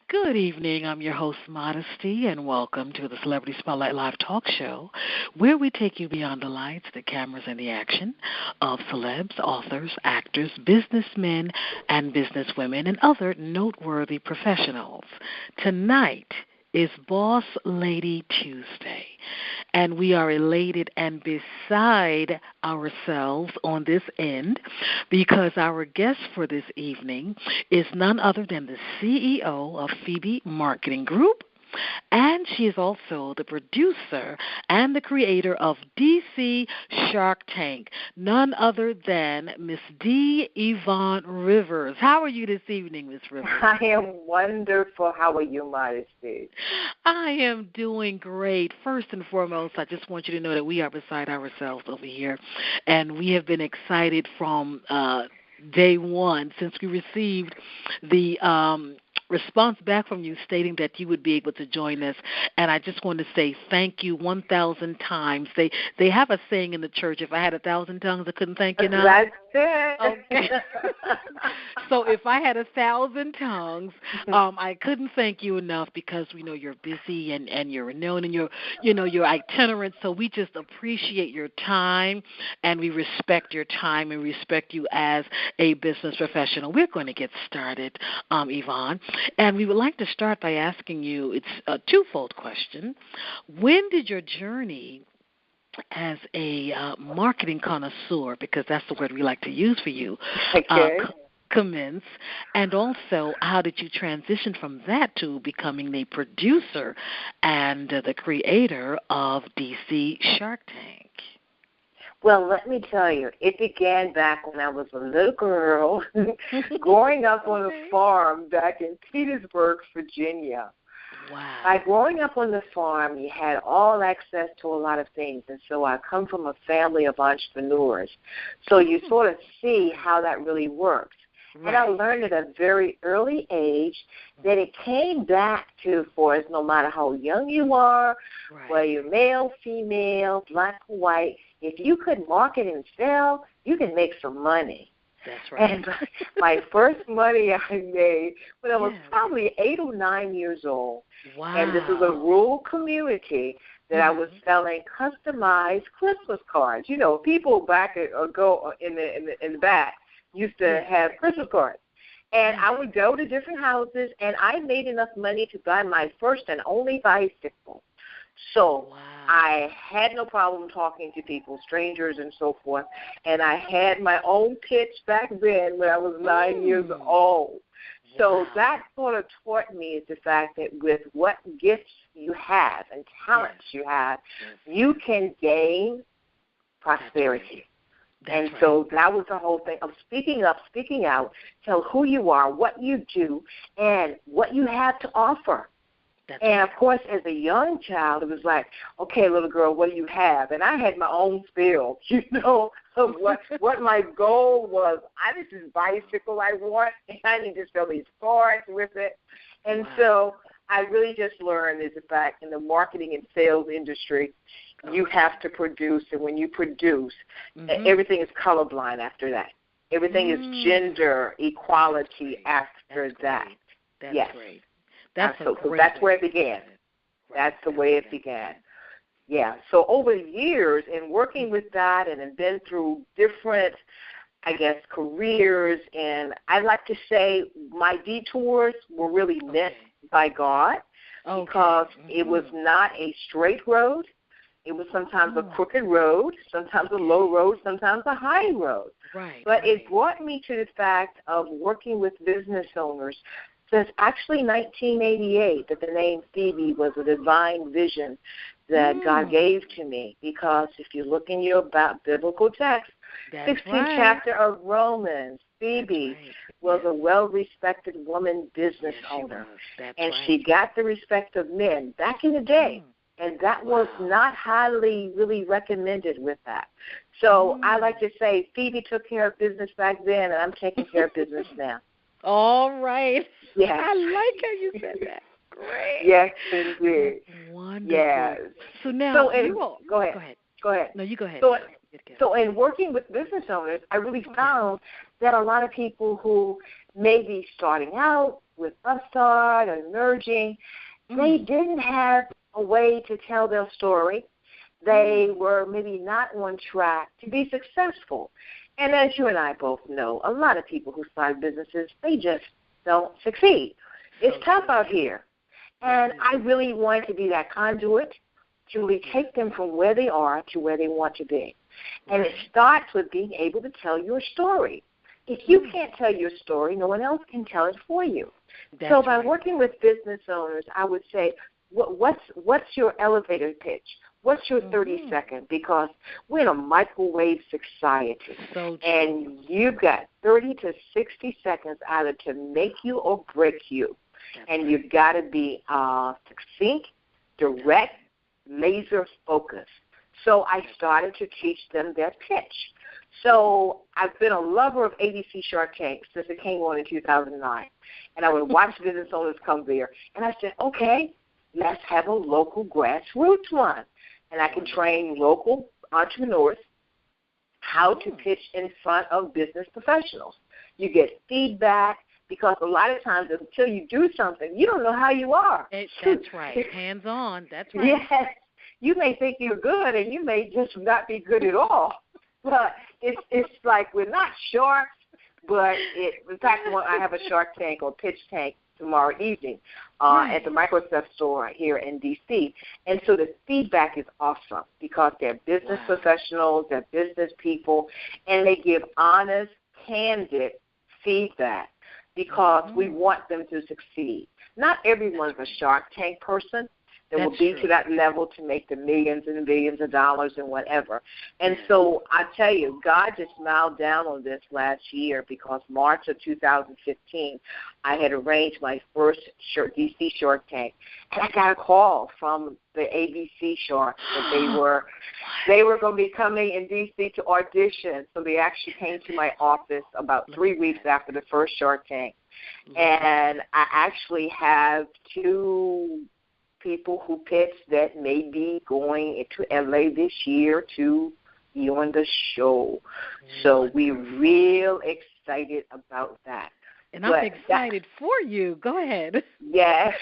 Good evening. I'm your host, Modesty, and welcome to the Celebrity Spotlight Live Talk Show, where we take you beyond the lights, the cameras, and the action of celebs, authors, actors, businessmen, and businesswomen, and other noteworthy professionals. Tonight is Boss Lady Tuesday, and we are elated and beside ourselves on this end because our guest for this evening is none other than the CEO of Phoebe Marketing Group, and she is also the producer and the creator of DC Shark Tank, none other than Miss Yvonne Rivers. How are you this evening, Miss Rivers? I am wonderful. How are you, Modesty? I am doing great. First and foremost, I just want you to know that we are beside ourselves over here, and we have been excited from day one since we received the response back from you stating that you would be able to join us. And I just want to say thank you 1,000 times. They have a saying in the church, if I had 1,000 tongues, I couldn't thank you enough. That's it. Okay. So if I had 1,000 tongues, I couldn't thank you enough because we know you're busy and you're known and you're itinerant. So we just appreciate your time and we respect your time and respect you as a business professional. We're going to get started, Yvonne. And we would like to start by asking you, it's a twofold question. When did your journey as a marketing connoisseur, because that's the word we like to use for you, commence? And also, how did you transition from that to becoming the producer and the creator of DC Shark Tank? Well, let me tell you, it began back when I was a little girl growing up on a farm back in Petersburg, Virginia. Wow. By growing up on the farm, you had all access to a lot of things, and so I come from a family of entrepreneurs. So you sort of see how that really works. Right. And I learned at a very early age that it came back to, for us, no matter how young you are, right, whether you're male, female, black, white, if you could market and sell, you can make some money. That's right. And my first money I made when I was probably 8 or 9 years old. Wow. And this was a rural community that I was selling customized Christmas cards. You know, people back ago in the back used to have Christmas cards. And I would go to different houses, and I made enough money to buy my first and only bicycle. So I had no problem talking to people, strangers and so forth, and I had my own pitch back then when I was 9 years old. So that sort of taught me the fact that with what gifts you have and talents you have, you can gain prosperity. And so that was the whole thing of speaking up, speaking out, tell who you are, what you do, and what you have to offer. And, of course, as a young child, it was like, okay, little girl, what do you have? And I had my own spiel, you know, of what my goal was. This is bicycle I want, and I need to sell these cards with it. And so I really just learned is the fact in the marketing and sales industry, you have to produce, and when you produce, everything is colorblind after that. Everything is gender equality after that. That's great. So that's where it began. That's the way it began. Yeah. So over the years, in working with that and have been through different, I guess, careers, and I like to say my detours were really meant by God because it was not a straight road. It was sometimes a crooked road, sometimes a low road, sometimes a high road. But it brought me to the fact of working with business owners since actually 1988, that the name Phoebe was a divine vision that God gave to me. Because if you look in your biblical text, 16th chapter of Romans, Phoebe was a well-respected woman business owner. And she got the respect of men back in the day. And that was not highly really recommended with that. So I like to say Phoebe took care of business back then, and I'm taking care of business now. All right. Yes. I like how you said that. Great. Yes, indeed. Wonderful. Yes. So now, go ahead. Go ahead. No, you go ahead. So in working with business owners, I really found that a lot of people who may be starting out, with upstart or emerging, they didn't have a way to tell their story. They were maybe not on track to be successful. And as you and I both know, a lot of people who start businesses, they just don't succeed. It's tough out here. And I really wanted to be that conduit to really take them from where they are to where they want to be. And it starts with being able to tell your story. If you can't tell your story, no one else can tell it for you. So by working with business owners, I would say, what's your elevator pitch? What's your 30-second? Because we're in a microwave society, and you've got 30 to 60 seconds either to make you or break you. And you've got to be succinct, direct, laser focused. So I started to teach them their pitch. So I've been a lover of ABC Shark Tank since it came on in 2009. And I would watch business owners come there. And I said, okay, let's have a local grassroots one. And I can train local entrepreneurs how to pitch in front of business professionals. You get feedback because a lot of times until you do something, you don't know how you are. That's right. Hands-on. That's right. Yes. You may think you're good and you may just not be good at all. But it's like we're not sharks, but in fact, I have a Shark Tank or pitch tank tomorrow evening at the Microsoft store here in D.C. And so the feedback is awesome because they're business professionals, they're business people, and they give honest, candid feedback because we want them to succeed. Not everyone's a Shark Tank person. That will be to that level to make the millions and billions of dollars and whatever. And so I tell you, God just smiled down on this last year because March of 2015, I had arranged my first DC Shark Tank. And I got a call from the ABC Sharks that they were going to be coming in DC to audition. So they actually came to my office about 3 weeks after the first Shark Tank. And I actually have 2 people who pitch that may be going into LA this year to be on the show. So we're real excited about that. And I'm excited for you. Go ahead. Yes.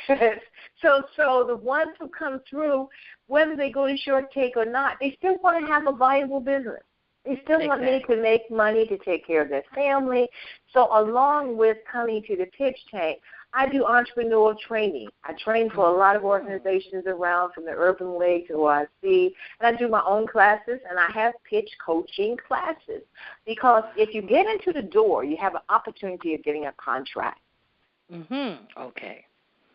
So the ones who come through, whether they go to Shark Tank or not, they still want to have a viable business. They still want me to make money to take care of their family. So along with coming to the pitch tank, I do entrepreneurial training. I train for a lot of organizations around, from the Urban League to OIC, and I do my own classes, and I have pitch coaching classes. Because if you get into the door, you have an opportunity of getting a contract. Okay.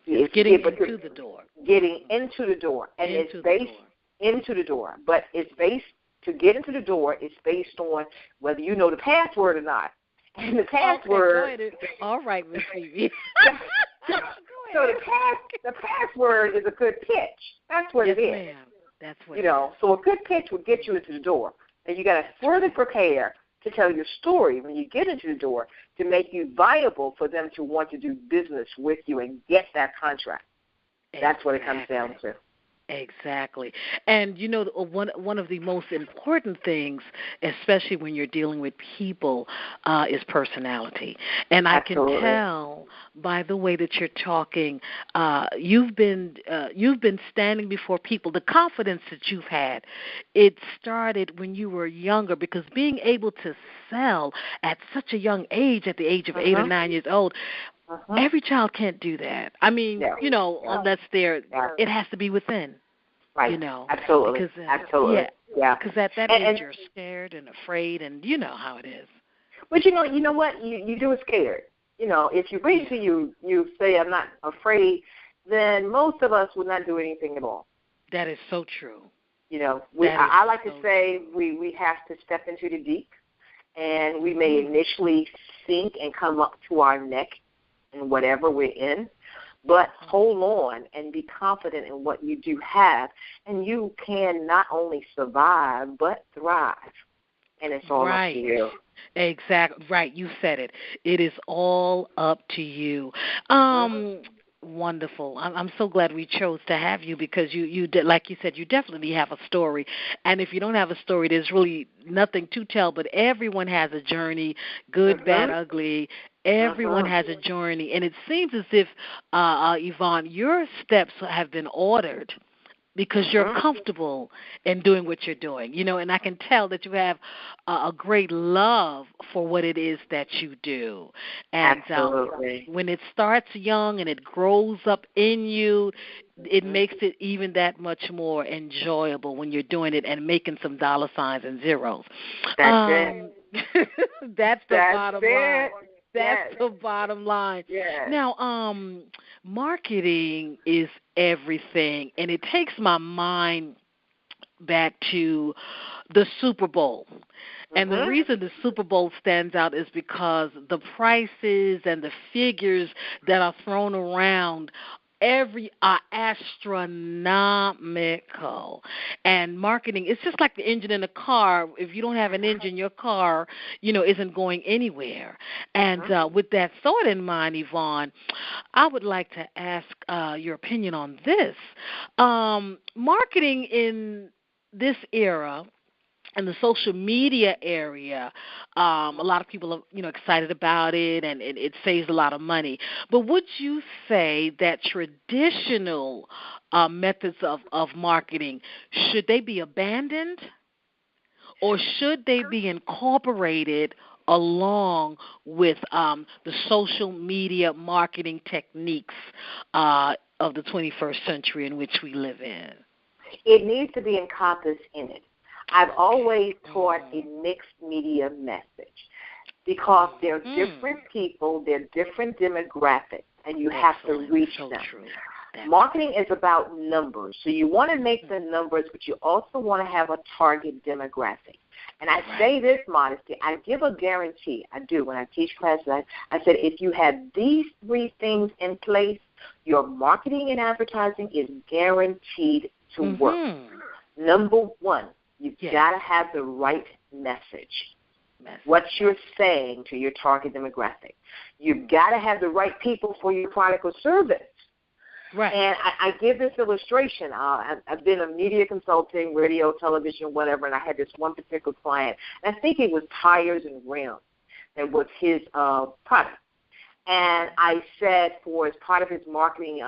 Getting into the door. Getting into the door. And it's based into the door. But it's based, to get into the door, it's based on whether you know the password or not. And the password. All right, Ms. Phoebe. So the password is a good pitch. That's what it is. Ma'am. That's what So a good pitch will get you into the door. And you got to further prepare to tell your story when you get into the door to make you viable for them to want to do business with you and get that contract. That's what it comes down to. Exactly. And, one of the most important things, especially when you're dealing with people, is personality. And I can tell by the way that you're talking, you've been standing before people. The confidence that you've had, it started when you were younger, because being able to sell at such a young age, at the age of 8 or 9 years old, every child can't do that. I mean, unless it has to be within. Right. Absolutely. Absolutely. Yeah. Because at that age you're scared and afraid, and you know how it is. But you know what? You do it scared. If you wait till you say I'm not afraid, then most of us would not do anything at all. That is so true. I like to say we have to step into the deep, and we may initially sink and come up to our neck in whatever we're in, but hold on and be confident in what you do have, and you can not only survive but thrive. And it's all up to you. Exactly. Right. You said it. It is all up to you. Wonderful. I'm so glad we chose to have you, because you did, like you said, you definitely have a story. And if you don't have a story, there's really nothing to tell. But everyone has a journey, good, bad, ugly. Everyone has a journey, and it seems as if, Yvonne, your steps have been ordered because you're comfortable in doing what you're doing, and I can tell that you have a great love for what it is that you do. And Absolutely. When it starts young and it grows up in you, it makes it even that much more enjoyable when you're doing it and making some dollar signs and zeros. That's it. That's the bottom line. That's Yes. the bottom line. Yes. Now, marketing is everything, and it takes my mind back to the Super Bowl. And the reason the Super Bowl stands out is because the prices and the figures that are thrown around are astronomical. And marketing, it's just like the engine in a car. If you don't have an engine, your car, isn't going anywhere. And with that thought in mind, Yvonne, I would like to ask your opinion on this. Marketing in this era, in the social media area, a lot of people are, excited about it, and it saves a lot of money. But would you say that traditional methods of marketing, should they be abandoned, or should they be incorporated along with the social media marketing techniques of the 21st century in which we live in? It needs to be encompassed in it. I've always taught a mixed media message because they're different people, they're different demographics, and you have to reach them. True. Marketing is about numbers. So you want to make the numbers, but you also want to have a target demographic. And I say this, Modesty, I give a guarantee. I do. When I teach classes, I said if you have these three things in place, your marketing and advertising is guaranteed to work. Number one, you've got to have the right message. What you're saying to your target demographic. You've got to have the right people for your product or service. Right. And I give this illustration. I've been a media consulting, radio, television, whatever, and I had this one particular client, and I think it was tires and rims that was his product. And I said as part of his marketing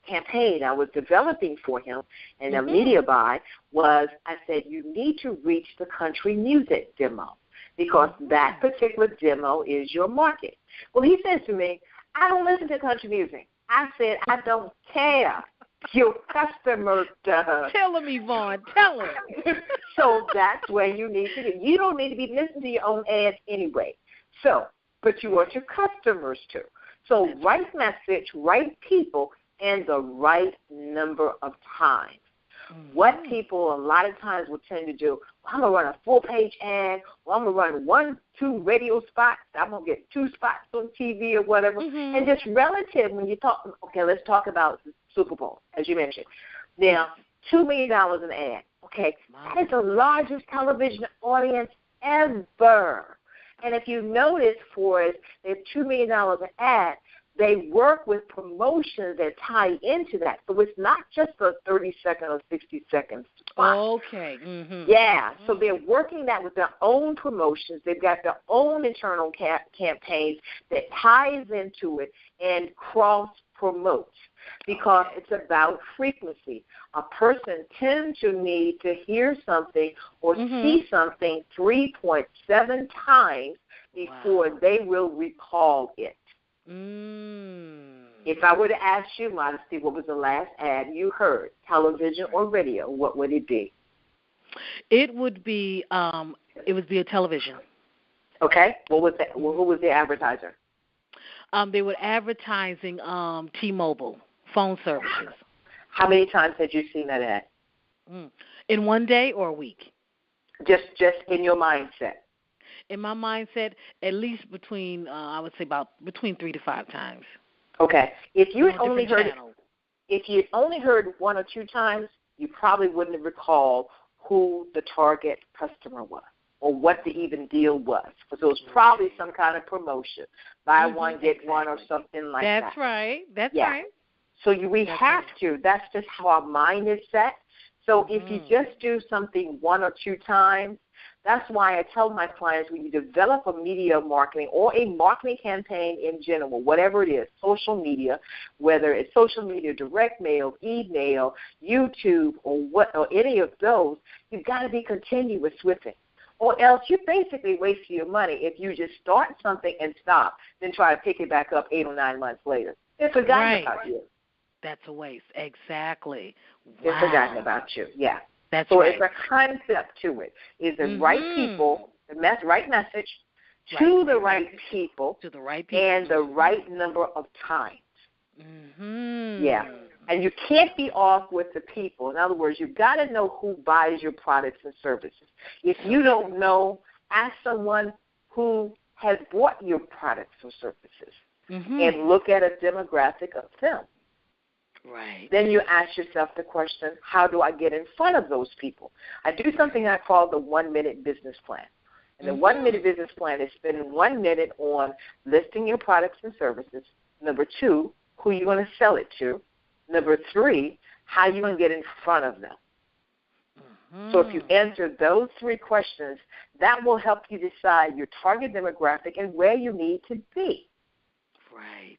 campaign I was developing for him and a media buy I said, you need to reach the country music demo because that particular demo is your market. Well, he says to me, I don't listen to country music. I said, I don't care. Your customer does. Tell him, Yvonne. Tell him. So that's where you need to be. You don't need to be listening to your own ads anyway. But you want your customers to. So right message, right people, and the right number of times. What people a lot of times will tend to do, I'm going to run a full-page ad, or I'm going to run 1-2 radio spots, I'm going to get 2 spots on TV or whatever, and just relative when you talk, okay, let's talk about Super Bowl, as you mentioned. Now, $2 million an ad, okay, that is the largest television audience ever. And if you notice for their $2 million an ad, they work with promotions that tie into that. So it's not just a 30-second or 60-second spot. Okay. Yeah. So they're working that with their own promotions. They've got their own internal campaigns that ties into it and cross-promotes because it's about frequency. A person tends to need to hear something or see something 3.7 times before they will recall it. If I were to ask you, Modesty, what was the last ad you heard, television or radio, what would it be? It would be a television. Okay. What was that? Who was the advertiser? They were advertising T-Mobile phone services. How many times had you seen that ad? In one day or a week? Just in your mindset. In my mindset, at least between 3 to 5 times. Okay. If you had only heard 1 or 2 times, you probably wouldn't have recalled who the target customer was or what the even deal was, because it was probably some kind of promotion, buy one get one or something like that. That's right. That's right. So we have to. That's just how our mind is set. So if you just do something 1 or 2 times, That's why I tell my clients, when you develop a media marketing or a marketing campaign in general, whatever it is, social media, whether it's social media, direct mail, email, YouTube, or any of those, you've got to be continuous with it. Or else you're basically wasting your money if you just start something and stop, then try to pick it back up 8 or 9 months later. They're forgotten about you. That's a waste. Exactly. They're forgotten about you, yeah. That's so right. it's a concept to it. Is the right people, the right message, to the right people, and the right number of times. Yeah. And you can't be off with the people. In other words, you've got to know who buys your products and services. If you don't know, ask someone who has bought your products or services and look at a demographic of them. Right. Then you ask yourself the question, how do I get in front of those people? I do something I call the 1-minute business plan. And the 1-minute business plan is spending 1 minute on listing your products and services. Number 2, who you're going to sell it to. Number 3, how you're going to get in front of them. So if you answer those 3 questions, that will help you decide your target demographic and where you need to be. Right.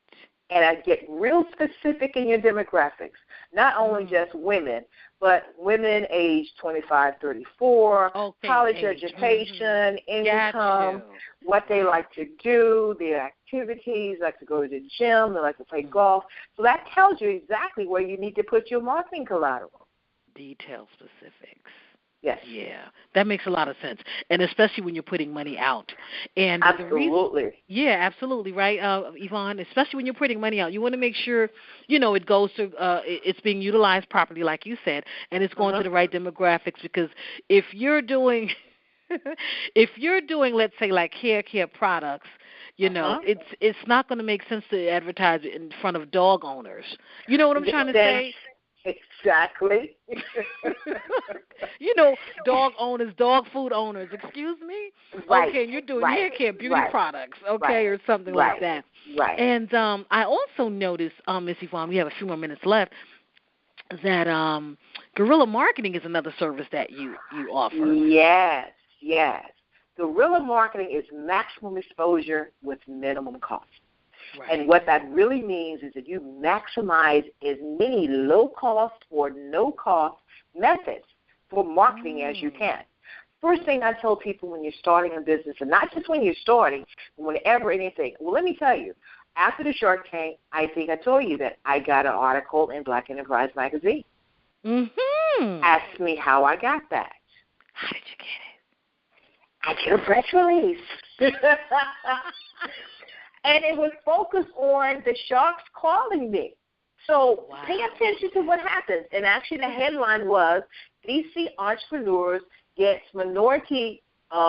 And I get real specific in your demographics, not only just women, but women aged 25, 34, college education, income, what they like to do, their activities, like to go to the gym, they like to play golf. So that tells you exactly where you need to put your marketing collateral. Detail specifics. Yes. Yeah, that makes a lot of sense, and especially when you're putting money out. And absolutely. Absolutely, right, Yvonne. Especially when you're putting money out, you want to make sure it goes to it's being utilized properly, like you said, and it's going to the right demographics. Because if you're doing let's say like hair care products, it's not going to make sense to advertise it in front of dog owners. You know what I'm trying to say? Exactly. Dog owners, dog food owners, excuse me? Right. Okay, and you're doing hair care, beauty products, or something like that. Right. And I also noticed, Miss Yvonne, we have a few more minutes left, that guerrilla marketing is another service that you offer. Yes. Guerrilla marketing is maximum exposure with minimum cost. Right. And what that really means is that you maximize as many low-cost or no-cost methods for marketing as you can. First thing I tell people when you're starting a business, and not just when you're starting, but whenever anything, well, let me tell you, after the Shark Tank, I think I told you that I got an article in Black Enterprise magazine. Ask me how I got that. How did you get it? I did a press release. And it was focused on the sharks calling me. So pay attention to what happens. And actually the headline was, DC entrepreneurs gets minority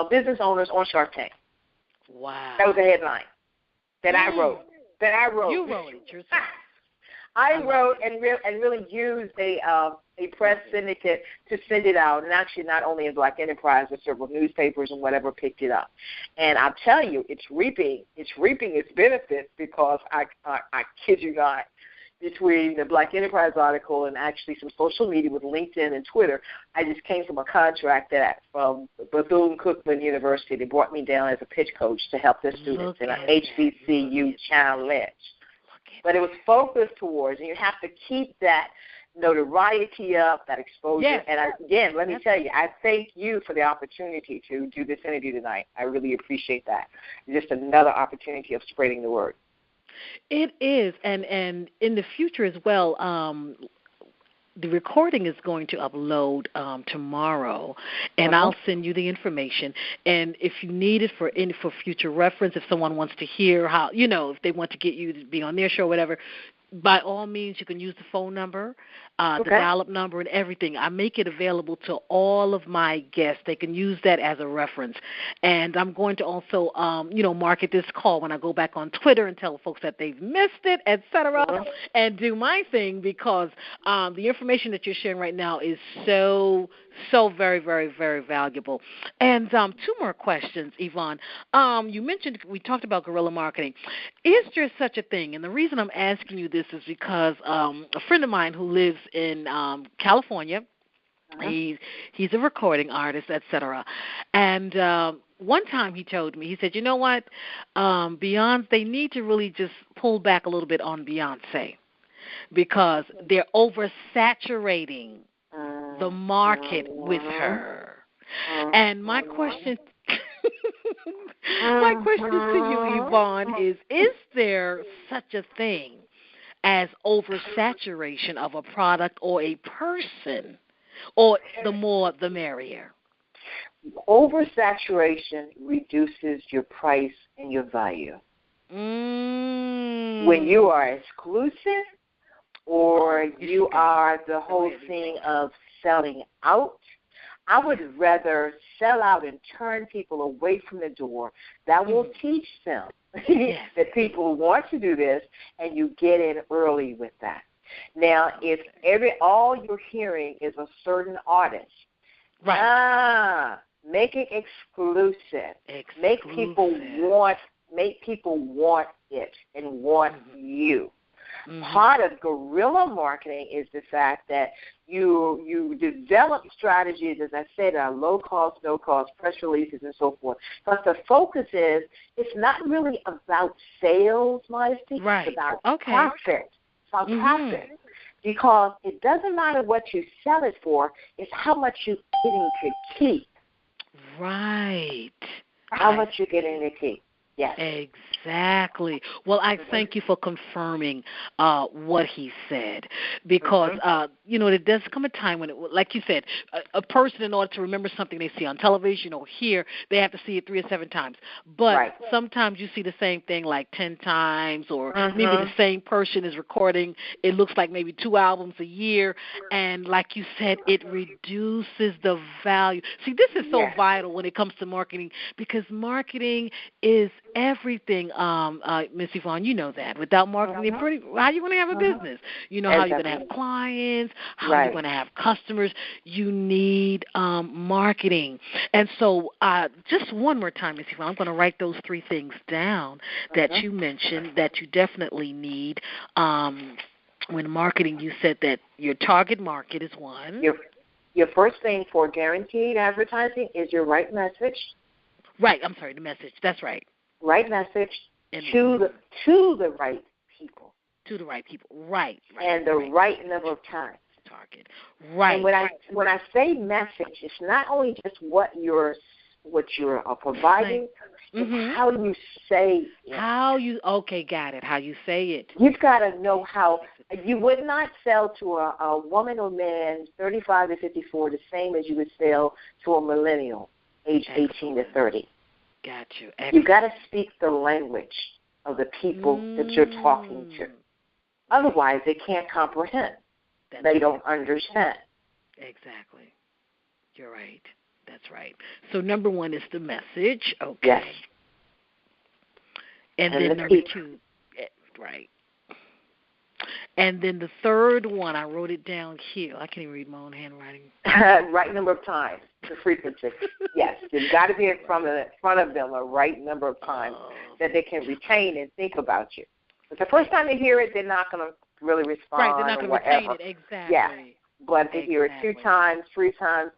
business owners on Shark Tank. Wow. That was the headline that I wrote. You wrote it yourself. I wrote and really used a press syndicate to send it out, and actually not only in Black Enterprise, but several newspapers and whatever picked it up. And I'll tell you, it's reaping its benefits, because I kid you not, between the Black Enterprise article and actually some social media with LinkedIn and Twitter, I just came from a contract from Bethune-Cookman University. They brought me down as a pitch coach to help their students in an HBCU challenge. But it was focused towards, and you have to keep that notoriety up, that exposure. Yes. And again, let me tell you, I thank you for the opportunity to do this interview tonight. I really appreciate that. Just another opportunity of spreading the word. It is, and in the future as well, the recording is going to upload tomorrow, and I'll send you the information. And if you need it for future reference, if someone wants to hear how, if they want to get you to be on their show, whatever, by all means, you can use the phone number, the dial-up number, and everything. I make it available to all of my guests. They can use that as a reference. And I'm going to also, market this call when I go back on Twitter and tell folks that they've missed it, et cetera, and do my thing, because the information that you're sharing right now is so very, very, very valuable. And 2 more questions, Yvonne. You mentioned, we talked about guerrilla marketing. Is there such a thing? And the reason I'm asking you this is because a friend of mine who lives in California, He's a recording artist, etc. And one time he told me, he said, you know what, Beyonce, they need to really just pull back a little bit on Beyonce because they're oversaturating the market with her. And my question my question to you, Yvonne, is there such a thing as oversaturation of a product or a person, or the more the merrier? Oversaturation reduces your price and your value. When you are exclusive or you are the whole thing of selling out, I would rather sell out and turn people away from the door. That will teach them that people want to do this, and you get in early with that. Now, if all you're hearing is a certain artist, make it exclusive. Make people want it and want you. Part of guerrilla marketing is the fact that you develop strategies, as I said, low cost, no cost, press releases, and so forth. But the focus is it's not really about sales, Modesty. It's about profit. It's about profit. Because it doesn't matter what you sell it for, it's how much you're getting to keep. Right. How much you're getting to keep. Yes. Exactly. Well, I thank you for confirming what he said because, there does come a time when, like you said, a person, in order to remember something they see on television or hear, they have to see it 3 or 7 times. But sometimes you see the same thing like 10 times, or maybe the same person is recording. It looks like maybe 2 albums a year. And like you said, it reduces the value. See, this is so vital when it comes to marketing, because marketing is everything, Miss Yvonne, you know that. Without marketing, how are you going to have a business? You know how you're going to have clients, how you're going to have customers. You need marketing. And so just one more time, Miss Yvonne, I'm going to write those 3 things down that you mentioned that you definitely need. When marketing, you said that your target market is one. Your first thing for guaranteed advertising is your right message. Right. I'm sorry, the message. That's right. Right message to the right people. To the right people. Right. And the right number of times. Target. Right. And when I say message, it's not only just what you're providing, it's how you say it. Okay, got it. How you say it. You've got to know how. You would not sell to a woman or man 35 to 54 the same as you would sell to a millennial age 18 to 30. Got you. You've got to speak the language of the people that you're talking to. Otherwise, they can't comprehend. They don't understand. Exactly. You're right. That's right. So number 1 is the message. Okay. Yes. And then number 2, right. And then the third one, I wrote it down here. I can't even read my own handwriting. Right number of times, the frequency. Yes, you've got to be in front of them a right number of times that they can retain and think about you. But the first time they hear it, they're not going to really respond. Right, they're not going to retain it, exactly. Yeah, but if they hear it 2 times, 3 times,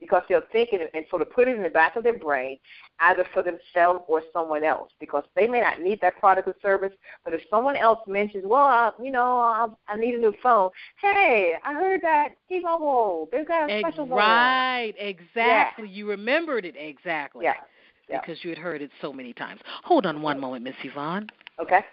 because they'll think it and sort of put it in the back of their brain, either for themselves or someone else, because they may not need that product or service, but if someone else mentions, I need a new phone. Hey, I heard that T-Mobile, they've got a special phone. Right, exactly. Yeah. You remembered it, exactly. Yeah. Because you had heard it so many times. Hold on one moment, Miss Yvonne. Okay.